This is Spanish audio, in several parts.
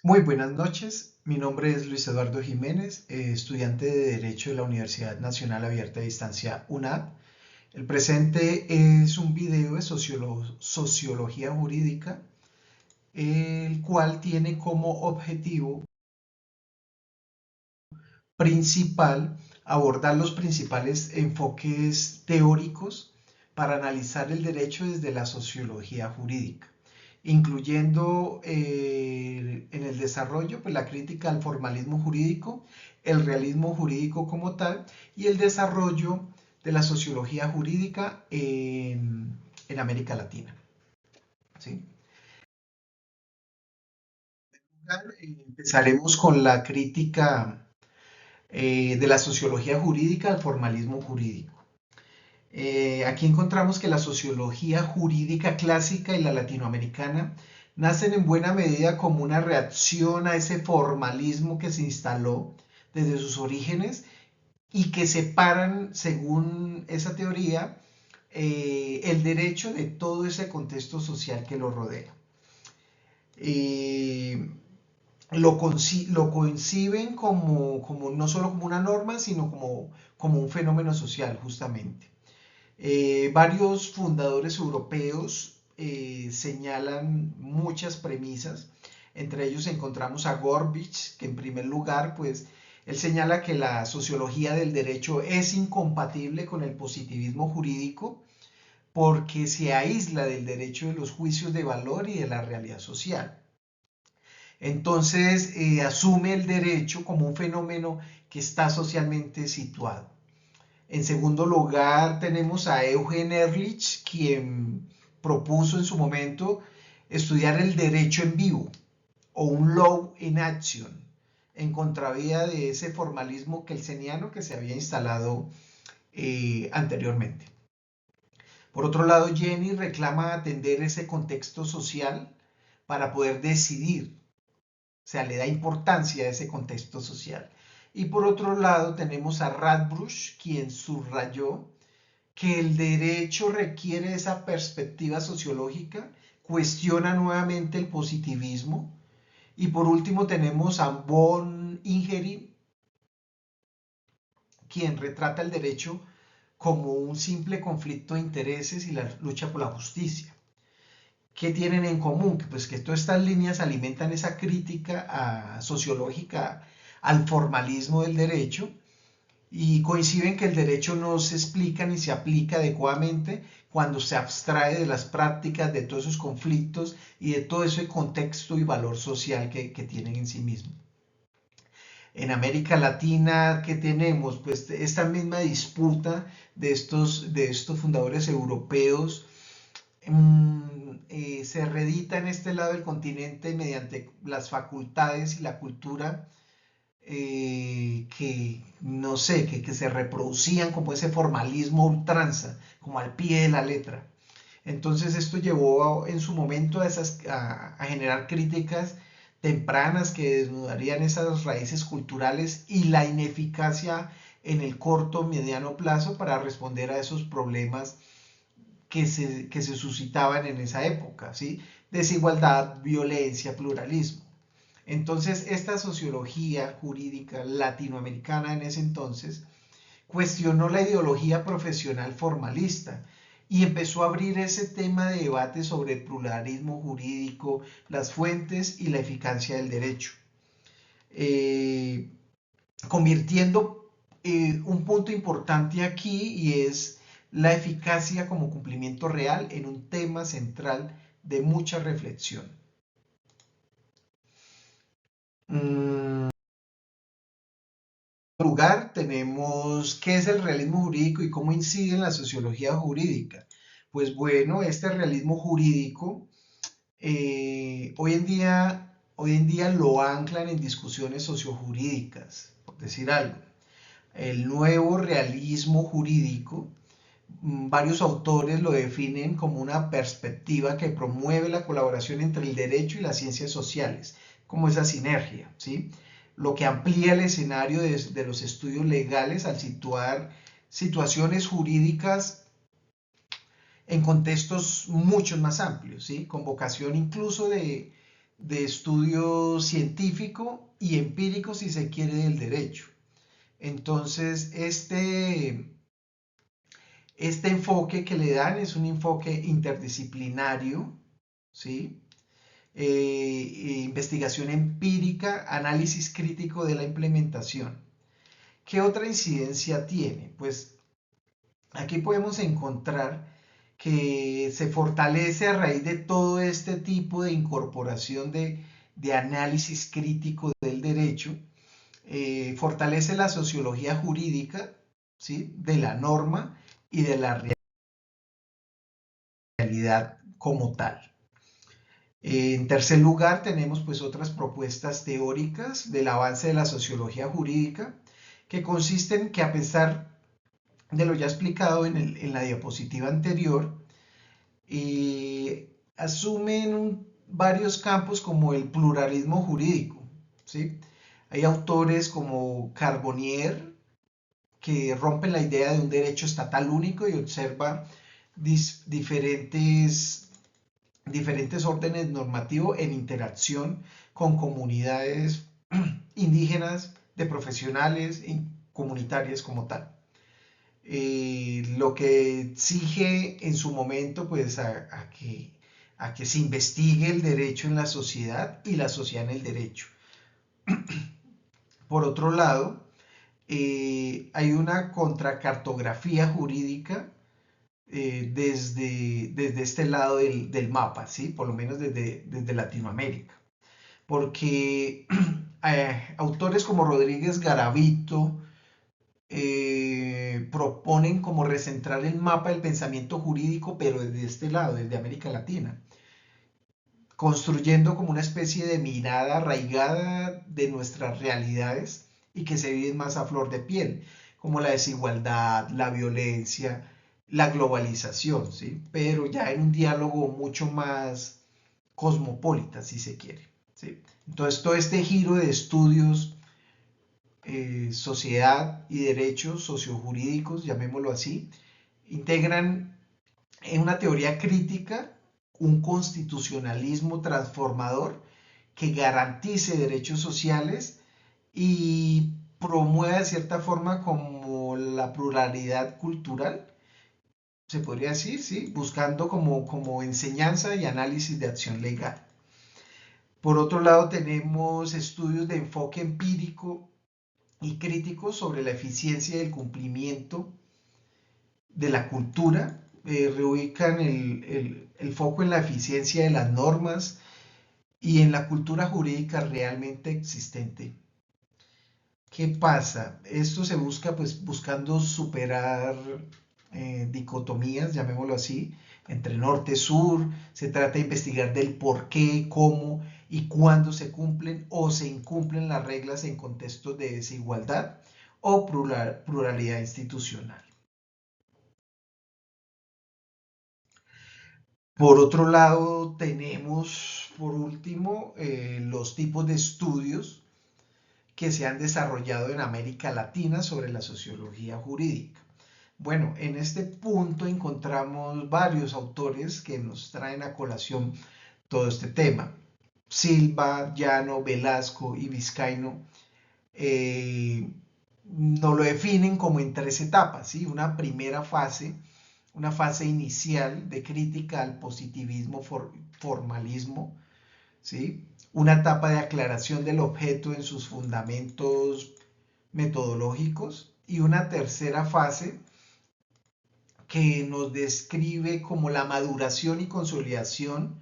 Muy buenas noches, mi nombre es Luis Eduardo Jiménez, estudiante de Derecho de la Universidad Nacional Abierta a Distancia UNAD. El presente es un video de sociología jurídica, el cual tiene como objetivo principal abordar los principales enfoques teóricos para analizar el derecho desde la sociología jurídica, incluyendo en el desarrollo pues, la crítica al formalismo jurídico, el realismo jurídico como tal y el desarrollo de la sociología jurídica en América Latina. ¿Sí? Empezaremos con la crítica de la sociología jurídica al formalismo jurídico. Aquí encontramos que la sociología jurídica clásica y la latinoamericana nacen en buena medida como una reacción a ese formalismo que se instaló desde sus orígenes y que separan, según esa teoría, el derecho de todo ese contexto social que lo rodea. Eh, lo conciben como no solo como una norma, sino como un fenómeno social, justamente. Varios fundadores europeos señalan muchas premisas. Entre ellos encontramos a Gorbich, que en primer lugar, pues, él señala que la sociología del derecho es incompatible con el positivismo jurídico porque se aísla del derecho de los juicios de valor y de la realidad social. Entonces, asume el derecho como un fenómeno que está socialmente situado. En segundo lugar, tenemos a Eugen Ehrlich, quien propuso en su momento estudiar el derecho en vivo o un law in action, en contravía de ese formalismo kelseniano que se había instalado anteriormente. Por otro lado, Jenny reclama atender ese contexto social para poder decidir, o sea, le da importancia a ese contexto social. Y por otro lado, tenemos a Radbruch, quien subrayó que el derecho requiere esa perspectiva sociológica, cuestiona nuevamente el positivismo. Y por último tenemos a von Ingerin, quien retrata el derecho como un simple conflicto de intereses y la lucha por la justicia. ¿Qué tienen en común? Pues que todas estas líneas alimentan esa crítica sociológica al formalismo del derecho y coinciden que el derecho no se explica ni se aplica adecuadamente cuando se abstrae de las prácticas, de todos esos conflictos y de todo ese contexto y valor social que tienen en sí mismos. En América Latina, ¿qué tenemos? Pues esta misma disputa de estos fundadores europeos se reedita en este lado del continente mediante las facultades y la cultura que no sé, que se reproducían como ese formalismo ultranza, como al pie de la letra. Entonces esto llevó en su momento a generar críticas tempranas que desnudarían esas raíces culturales y la ineficacia en el corto mediano plazo para responder a esos problemas que se suscitaban en esa época, ¿sí? Desigualdad, violencia, pluralismo. Entonces, esta sociología jurídica latinoamericana en ese entonces cuestionó la ideología profesional formalista y empezó a abrir ese tema de debate sobre el pluralismo jurídico, las fuentes y la eficacia del derecho, eh, convirtiendo un punto importante aquí y es la eficacia como cumplimiento real en un tema central de mucha reflexión. En lugar, tenemos qué es el realismo jurídico y cómo incide en la sociología jurídica. Pues bueno, este realismo jurídico hoy en día lo anclan en discusiones sociojurídicas, por decir algo. El nuevo realismo jurídico, varios autores lo definen como una perspectiva que promueve la colaboración entre el derecho y las ciencias sociales, como esa sinergia, ¿sí? Lo que amplía el escenario de los estudios legales al situar situaciones jurídicas en contextos mucho más amplios, ¿sí? Con vocación incluso de estudio científico y empírico, si se quiere, del derecho. Entonces, este enfoque que le dan es un enfoque interdisciplinario, ¿sí? Investigación empírica, análisis crítico de la implementación. ¿Qué otra incidencia tiene? Pues aquí podemos encontrar que se fortalece a raíz de todo este tipo de incorporación de análisis crítico del derecho, fortalece la sociología jurídica, ¿sí?, de la norma y de la realidad como tal. En tercer lugar, tenemos pues otras propuestas teóricas del avance de la sociología jurídica que consisten que, a pesar de lo ya explicado en la diapositiva anterior, asumen varios campos como el pluralismo jurídico, ¿sí? Hay autores como Carbonnier que rompen la idea de un derecho estatal único y observa diferentes órdenes normativos en interacción con comunidades indígenas, de profesionales y comunitarias como tal. Lo que exige en su momento pues a que se investigue el derecho en la sociedad y la sociedad en el derecho. Por otro lado, hay una contracartografía jurídica desde este lado del mapa, ¿sí? Por lo menos desde Latinoamérica. Porque autores como Rodríguez Garavito proponen como recentrar el mapa del pensamiento jurídico, pero desde este lado, desde América Latina, construyendo como una especie de mirada arraigada de nuestras realidades y que se viven más a flor de piel, como la desigualdad, la violencia, la globalización, ¿sí? Pero ya en un diálogo mucho más cosmopolita, si se quiere, ¿sí? Entonces, todo este giro de estudios, sociedad y derechos sociojurídicos, llamémoslo así, integran en una teoría crítica un constitucionalismo transformador que garantice derechos sociales y promueva de cierta forma como la pluralidad cultural, se podría decir, ¿sí?, buscando como enseñanza y análisis de acción legal. Por otro lado, tenemos estudios de enfoque empírico y crítico sobre la eficiencia y el cumplimiento de la cultura, reubican el foco en la eficiencia de las normas y en la cultura jurídica realmente existente. ¿Qué pasa? Esto se busca pues buscando superar dicotomías, llamémoslo así, entre norte-sur. Se trata de investigar del por qué, cómo y cuándo se cumplen o se incumplen las reglas en contextos de desigualdad o pluralidad institucional. Por otro lado, tenemos por último los tipos de estudios que se han desarrollado en América Latina sobre la sociología jurídica. Bueno, en este punto encontramos varios autores que nos traen a colación todo este tema. Silva, Llano, Velasco y Vizcaíno nos lo definen como en tres etapas, ¿sí? Una primera fase, una fase inicial de crítica al positivismo formalismo, ¿sí? Una etapa de aclaración del objeto en sus fundamentos metodológicos y una tercera fase que nos describe como la maduración y consolidación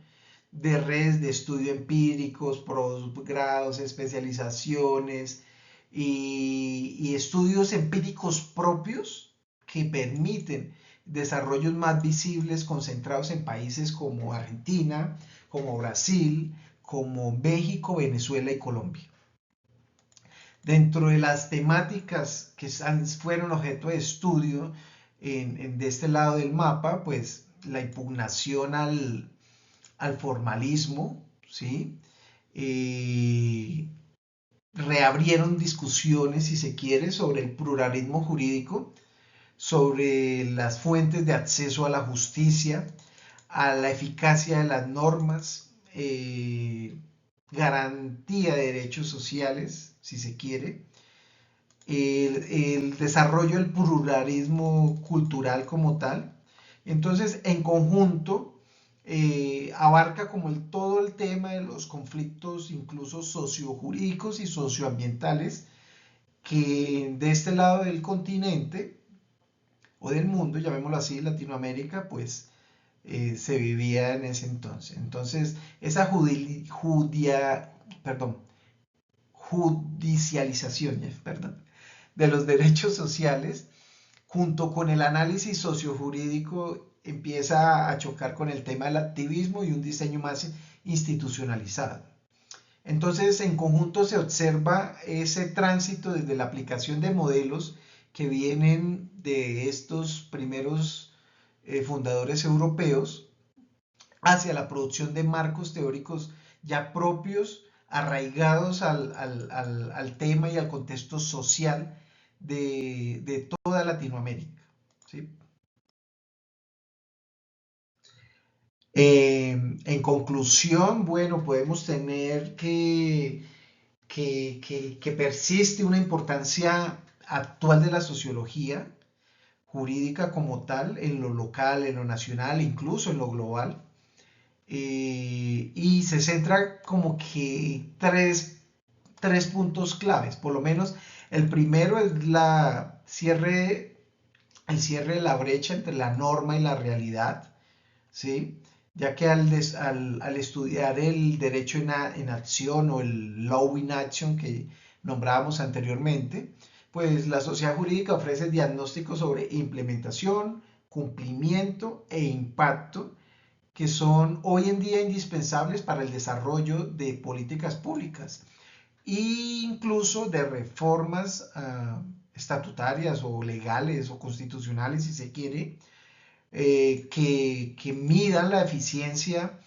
de redes de estudio empíricos, posgrados, especializaciones y estudios empíricos propios que permiten desarrollos más visibles concentrados en países como Argentina, como Brasil, como México, Venezuela y Colombia. Dentro de las temáticas que fueron objeto de estudio de este lado del mapa, pues la impugnación al formalismo, ¿sí? Reabrieron discusiones, si se quiere, sobre el pluralismo jurídico, sobre las fuentes de acceso a la justicia, a la eficacia de las normas, garantía de derechos sociales, si se quiere, el desarrollo del pluralismo cultural como tal. Entonces, en conjunto, abarca como todo el tema de los conflictos incluso sociojurídicos y socioambientales que de este lado del continente o del mundo, llamémoslo así, Latinoamérica, pues se vivía en ese entonces. Entonces, esa judicialización, perdón, de los derechos sociales, junto con el análisis sociojurídico, empieza a chocar con el tema del activismo y un diseño más institucionalizado. Entonces, en conjunto se observa ese tránsito desde la aplicación de modelos que vienen de estos primeros fundadores europeos hacia la producción de marcos teóricos ya propios, arraigados al tema y al contexto social de toda Latinoamérica. ¿Sí? En conclusión, bueno, podemos tener que persiste una importancia actual de la sociología jurídica como tal, en lo local, en lo nacional, incluso en lo global, y se centra como que tres puntos claves, por lo menos el primero es el cierre de la brecha entre la norma y la realidad, ¿sí? Ya que al estudiar el derecho en acción o el law in action que nombrábamos anteriormente, pues la sociedad jurídica ofrece diagnósticos sobre implementación, cumplimiento e impacto que son hoy en día indispensables para el desarrollo de políticas públicas e incluso de reformas estatutarias o legales o constitucionales, si se quiere, que midan la eficiencia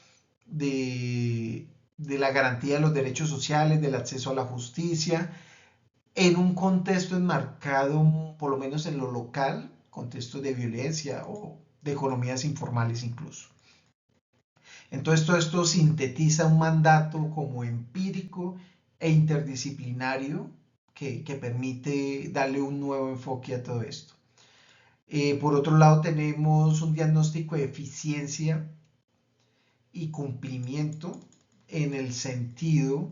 de la garantía de los derechos sociales, del acceso a la justicia, en un contexto enmarcado, por lo menos en lo local, contexto de violencia o de economías informales incluso. Entonces todo esto sintetiza un mandato como empírico e interdisciplinario que permite darle un nuevo enfoque a todo esto. Por otro lado tenemos un diagnóstico de eficiencia y cumplimiento en el sentido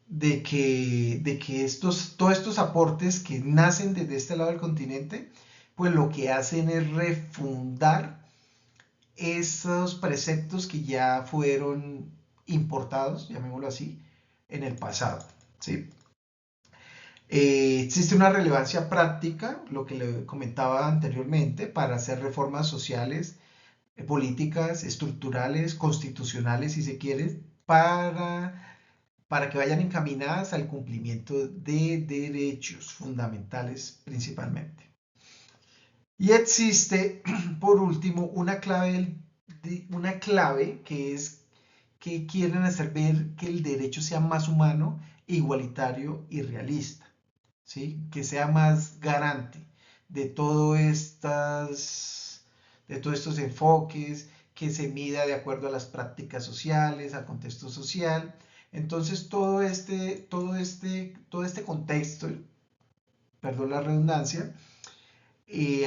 de que todos estos aportes que nacen desde este lado del continente, pues lo que hacen es refundar esos preceptos que ya fueron importados, llamémoslo así, en el pasado. ¿Sí? Existe una relevancia práctica, lo que le comentaba anteriormente, para hacer reformas sociales, políticas, estructurales, constitucionales, si se quiere, para que vayan encaminadas al cumplimiento de derechos fundamentales principalmente. Y existe, por último, una clave que es que quieren hacer ver que el derecho sea más humano, igualitario y realista, ¿sí? Que sea más garante de, de todos estos enfoques, que se mida de acuerdo a las prácticas sociales, al contexto social. Entonces todo este contexto, perdón la redundancia,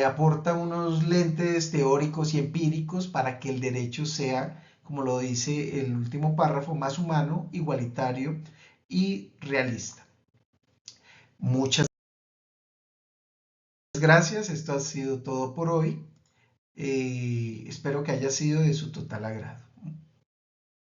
aporta unos lentes teóricos y empíricos para que el derecho sea, como lo dice el último párrafo, más humano, igualitario y realista. Muchas gracias, esto ha sido todo por hoy. Espero que haya sido de su total agrado.